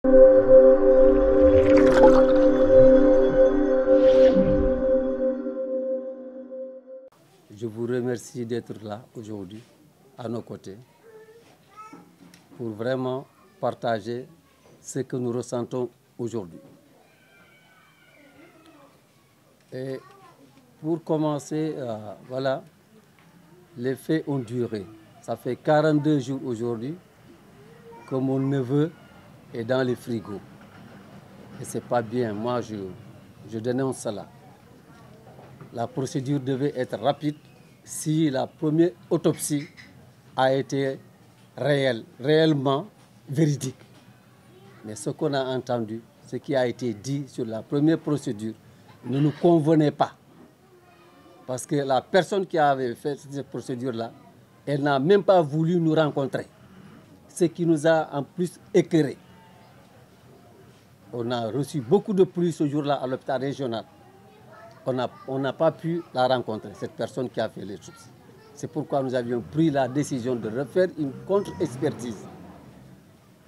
Je vous remercie d'être là aujourd'hui, à nos côtés, pour vraiment partager ce que nous ressentons aujourd'hui. Et pour commencer, voilà, les faits ont duré. Ça fait 42 jours aujourd'hui que mon neveu est dans les frigos. Et ce n'est pas bien. Moi, je dénonce cela. La procédure devait être rapide si la première autopsie a été réellement véridique. Mais ce qu'on a entendu, ce qui a été dit sur la première procédure, ne nous convenait pas. Parce que la personne qui avait fait cette procédure-là, elle n'a même pas voulu nous rencontrer. Ce qui nous a en plus éclairé. On a reçu beaucoup de pluie ce jour-là à l'hôpital régional. On n'a pas pu la rencontrer, cette personne qui a fait les choses. C'est pourquoi nous avions pris la décision de refaire une contre-expertise.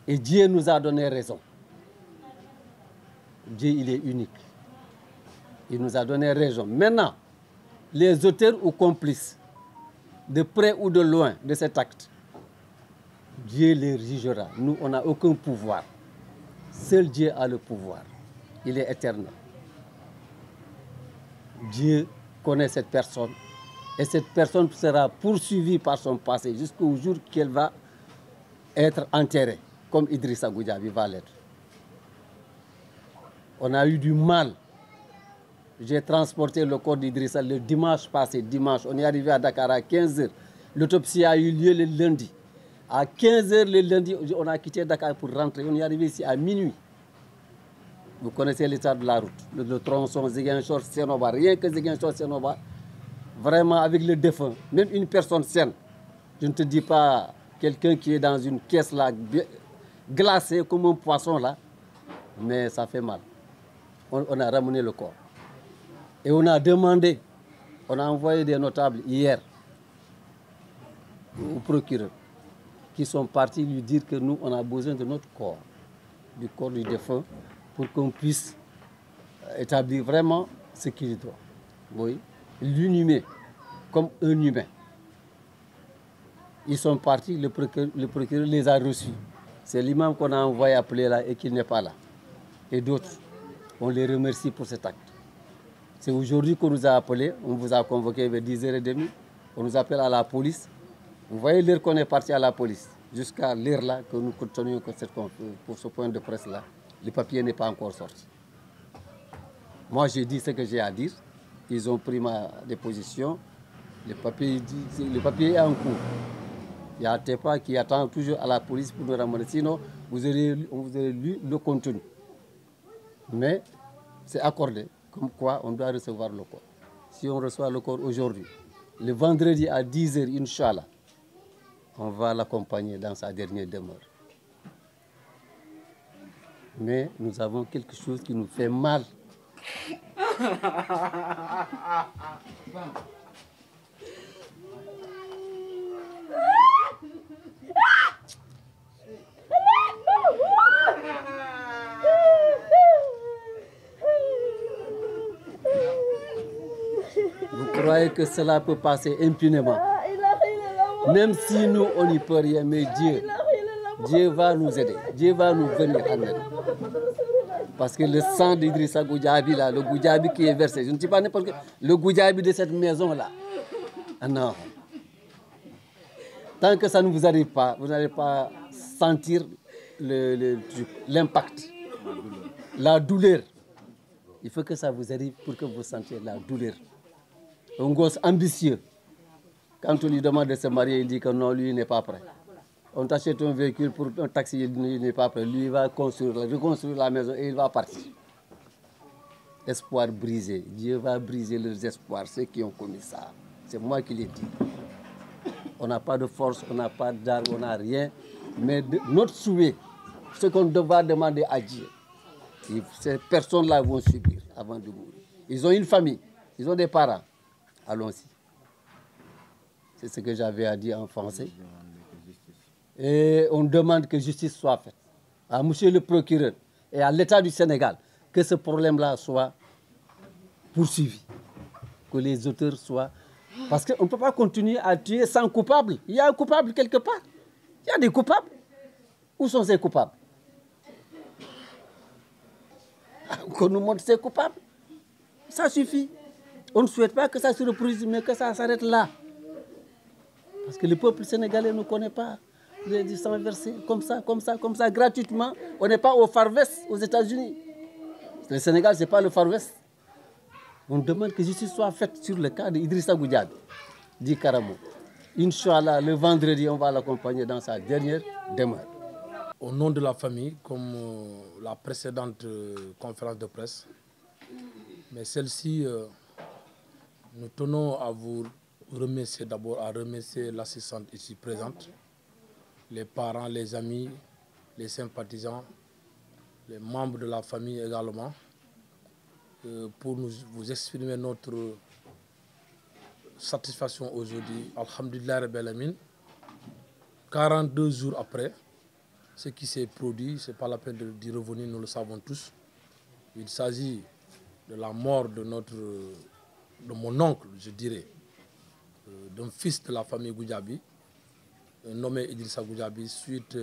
Et Dieu nous a donné raison. Dieu, il est unique. Il nous a donné raison. Maintenant, les auteurs ou complices, de près ou de loin de cet acte, Dieu les jugera. Nous, on n'a aucun pouvoir. Seul Dieu a le pouvoir. Il est éternel. Dieu connaît cette personne et cette personne sera poursuivie par son passé jusqu'au jour qu'elle va être enterrée, comme Idrissa Goudiaby va l'être. On a eu du mal. J'ai transporté le corps d'Idrissa le dimanche passé, on est arrivé à Dakar à 15h. L'autopsie a eu lieu le lundi. À 15h le lundi, on a quitté Dakar pour rentrer. On est arrivé ici à minuit. Vous connaissez l'état de la route. Le tronçon Ziguinchor-Sénoba, rien que Ziguinchor-Sénoba, vraiment avec le défunt, même une personne saine. Je ne te dis pas quelqu'un qui est dans une caisse là, glacée comme un poisson là, mais ça fait mal. On a ramené le corps. Et on a demandé, on a envoyé des notables hier au procureur qui sont partis lui dire que nous, on a besoin de notre corps, du corps du défunt, pour qu'on puisse établir vraiment ce qu'il doit. Oui, l'inhumer comme un humain. Ils sont partis, le procureur les a reçus. C'est l'imam qu'on a envoyé appeler là et qui n'est pas là. Et d'autres, on les remercie pour cet acte. C'est aujourd'hui qu'on nous a appelés, on vous a convoqué vers 10h30, on nous appelle à la police. Vous voyez l'heure qu'on est parti à la police, jusqu'à l'heure là que nous continuons pour ce point de presse là, le papier n'est pas encore sorti. Moi j'ai dit ce que j'ai à dire, ils ont pris ma déposition, le papier est en cours. Il y a TEPA qui attend toujours à la police pour nous ramener, sinon on vous aurait lu le contenu. Mais c'est accordé. Comme quoi, on doit recevoir le corps. Si on reçoit le corps aujourd'hui, le vendredi à 10h, Inch'Allah, on va l'accompagner dans sa dernière demeure. Mais nous avons quelque chose qui nous fait mal. Vous croyez que cela peut passer impunément? Même si nous, on n'y peut rien, mais Dieu va nous aider. Dieu va nous venir en aide. Parce que le sang d'Idrissa Goudiaby, là, le Goudiaby qui est versé, je ne dis pas n'importe quoi, le Goudiaby de cette maison-là. Ah non. Tant que ça ne vous arrive pas, vous n'allez pas sentir l'impact, la douleur. Il faut que ça vous arrive pour que vous sentiez la douleur. Un gosse ambitieux, quand on lui demande de se marier, il dit que non, lui, il n'est pas prêt. On t'achète un véhicule pour un taxi, il n'est pas prêt. Lui, il va reconstruire la maison et il va partir. Espoir brisé. Dieu va briser leurs espoirs, ceux qui ont commis ça. C'est moi qui l'ai dit. On n'a pas de force, on n'a pas d'armes, on n'a rien. Mais notre souhait, ce qu'on doit demander à Dieu, ces personnes-là vont subir avant de mourir. Ils ont une famille, ils ont des parents. Allons-y. C'est ce que j'avais à dire en français. Et on demande que justice soit faite à monsieur le procureur et à l'État du Sénégal que ce problème-là soit poursuivi, que les auteurs soient... Parce qu'on ne peut pas continuer à tuer sans coupable. Il y a un coupable quelque part. Il y a des coupables. Où sont ces coupables? Qu'on nous montre ces coupables. Ça suffit. On ne souhaite pas que ça se reproduise, mais que ça s'arrête là. Parce que le peuple sénégalais ne connaît pas du sang versé comme ça, gratuitement. On n'est pas au Far West, aux États-Unis. Le Sénégal, ce n'est pas le Far West. On demande que justice soit faite sur le cas d'Idrissa Goudiaby, dit Karamo. Inch'Allah, le vendredi, on va l'accompagner dans sa dernière demeure. Au nom de la famille, comme la précédente conférence de presse, mais celle-ci, nous tenons à vous remercier d'abord, à remercier l'assistante ici présente, les parents, les amis, les sympathisants, les membres de la famille également, pour vous exprimer notre satisfaction aujourd'hui. Alhamdulillah Rabbil Alamin, 42 jours après, ce qui s'est produit, ce n'est pas la peine d'y revenir, nous le savons tous. Il s'agit de la mort de mon oncle, je dirais, d'un fils de la famille Goudiaby, nommé Idrissa Goudiaby, suite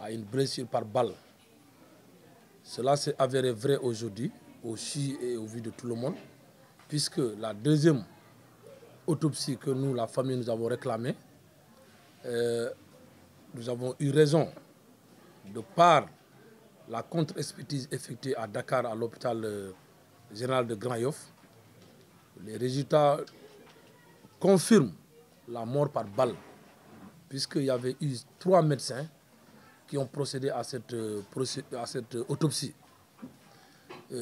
à une blessure par balle. Cela s'est avéré vrai aujourd'hui, au su et au vu de tout le monde, puisque la deuxième autopsie que nous, la famille, nous avons réclamée, nous avons eu raison de par la contre-expertise effectuée à Dakar, à l'hôpital général de Grand Yoff. Les résultats confirment la mort par balle, puisqu'il y avait eu 3 médecins qui ont procédé à cette autopsie.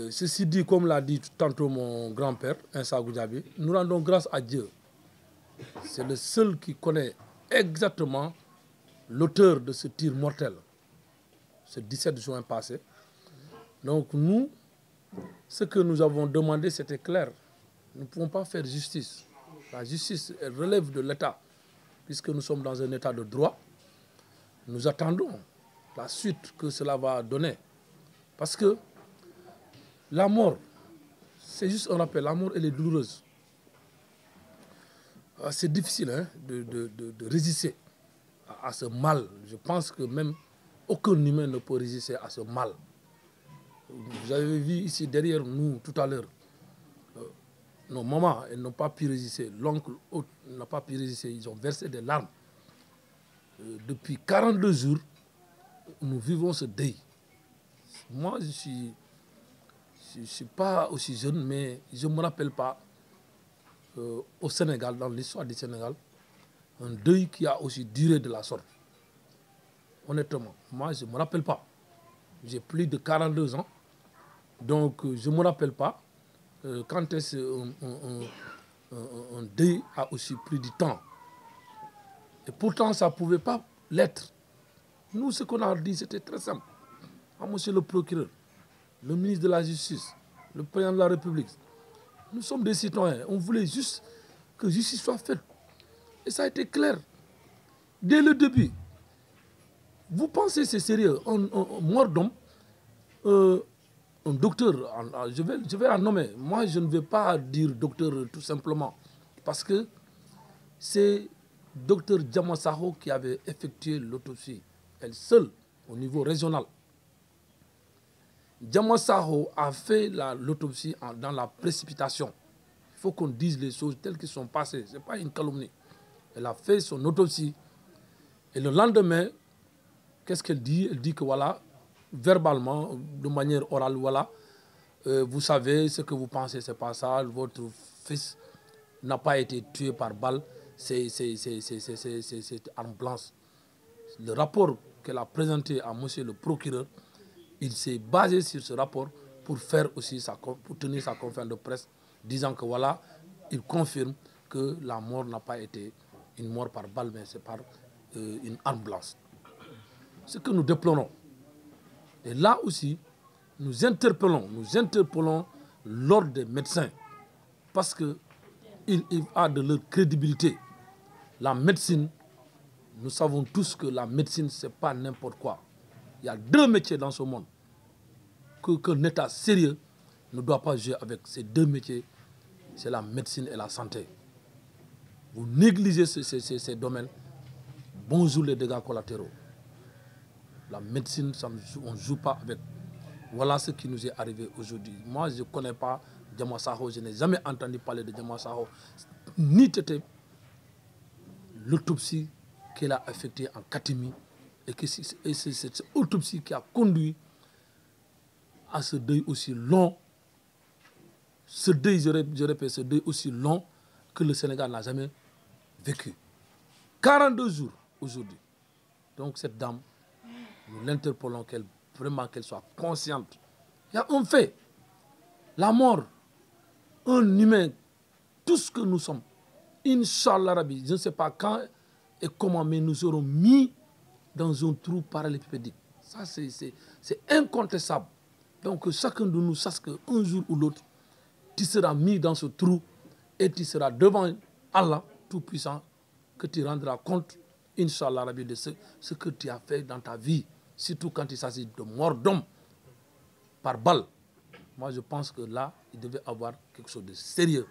Ceci dit, comme l'a dit tantôt mon grand-père, Insa Goudiaby, nous rendons grâce à Dieu. C'est le seul qui connaît exactement l'auteur de ce tir mortel, ce 17 juin passé. Donc nous, ce que nous avons demandé, c'était clair. Nous ne pouvons pas faire justice. La justice relève de l'État, puisque nous sommes dans un État de droit. Nous attendons la suite que cela va donner. Parce que la mort, c'est juste un rappel, la mort, elle est douloureuse. C'est difficile hein, de résister à ce mal. Je pense que même aucun humain ne peut résister à ce mal. Vous avez vu ici derrière nous tout à l'heure, nos mamans, elles n'ont pas pu résister. L'oncle n'a pas pu résister. Ils ont versé des larmes. Depuis 42 jours, nous vivons ce deuil. Moi, je ne suis pas aussi jeune, mais je ne me rappelle pas au Sénégal, dans l'histoire du Sénégal, un deuil qui a aussi duré de la sorte. Honnêtement, moi, je ne me rappelle pas. J'ai plus de 42 ans, donc je ne me rappelle pas quand est-ce un deuil a aussi pris du temps. Et pourtant, ça ne pouvait pas l'être. Nous, ce qu'on a dit, c'était très simple. À monsieur le procureur, le ministre de la Justice, le président de la République, nous sommes des citoyens. On voulait juste que justice soit faite. Et ça a été clair. Dès le début, vous pensez c'est sérieux, un mort d'homme, un docteur, je vais en nommer. Moi, je ne vais pas dire docteur tout simplement, parce que c'est docteur Djamasaho qui avait effectué l'autopsie, elle seule, au niveau régional. Djamasaho a fait l'autopsie dans la précipitation. Il faut qu'on dise les choses telles qu'elles sont passées. Ce n'est pas une calomnie. Elle a fait son autopsie. Et le lendemain, qu'est-ce qu'elle dit? Elle dit que voilà, verbalement, de manière orale, voilà, vous savez, ce que vous pensez, c'est pas ça. Votre fils n'a pas été tué par balle. C'est arme blanche. Le rapport qu'elle a présenté à monsieur le procureur, il s'est basé sur ce rapport pour faire aussi pour tenir sa conférence de presse, disant que voilà, il confirme que la mort n'a pas été une mort par balle, mais c'est par une arme blanche. Ce que nous déplorons. Et là aussi, nous interpellons l'ordre des médecins, parce qu'il a de leur crédibilité. La médecine, nous savons tous que la médecine, ce n'est pas n'importe quoi. Il y a deux métiers dans ce monde qu'un État sérieux ne doit pas jouer avec. Ces deux métiers, c'est la médecine et la santé. Vous négligez ces domaines, bonjour les dégâts collatéraux. La médecine, on ne joue pas avec. Voilà ce qui nous est arrivé aujourd'hui. Moi, je ne connais pas Djama Sakho, je n'ai jamais entendu parler de Djama Sakho, ni tête l'autopsie qu'elle a effectuée en catimini, et c'est cette autopsie qui a conduit à ce deuil aussi long, ce deuil, je répète, ce deuil aussi long que le Sénégal n'a jamais vécu. 42 jours aujourd'hui. Donc cette dame, nous l'interpellons vraiment qu'elle soit consciente. Il y a un fait, la mort, un humain, tout ce que nous sommes, Inch'Allah Rabbi, je ne sais pas quand et comment, mais nous serons mis dans un trou parallélépipédique. Ça, c'est incontestable. Donc chacun de nous sache qu'un jour ou l'autre, tu seras mis dans ce trou et tu seras devant Allah Tout-Puissant, que tu rendras compte, Inch'Allah Rabbi, de ce que tu as fait dans ta vie, surtout quand il s'agit de mort d'homme par balle. Moi, je pense que là, il devait y avoir quelque chose de sérieux.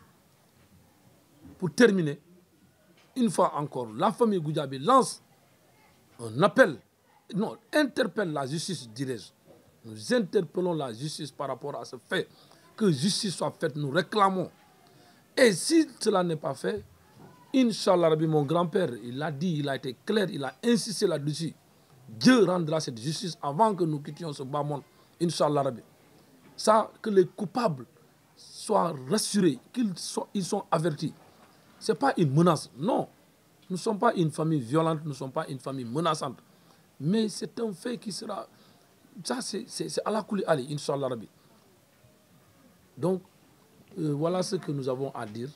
Pour terminer, une fois encore, la famille Goudiaby lance un appel, non, interpelle la justice, dirais-je. Nous interpellons la justice par rapport à ce fait, que justice soit faite, nous réclamons. Et si cela n'est pas fait, Inch'Allah Rabbi, mon grand-père, il l'a dit, il a été clair, il a insisté là-dessus. Dieu rendra cette justice avant que nous quittions ce bas monde. Inch'Allah Rabbi. Ça, que les coupables soient rassurés, qu'ils sont avertis. Ce n'est pas une menace, non. Nous ne sommes pas une famille violente, nous ne sommes pas une famille menaçante. Mais c'est un fait qui sera... Ça, c'est à la coulée, allez, Inch'Allah Rabbi. Donc, voilà ce que nous avons à dire.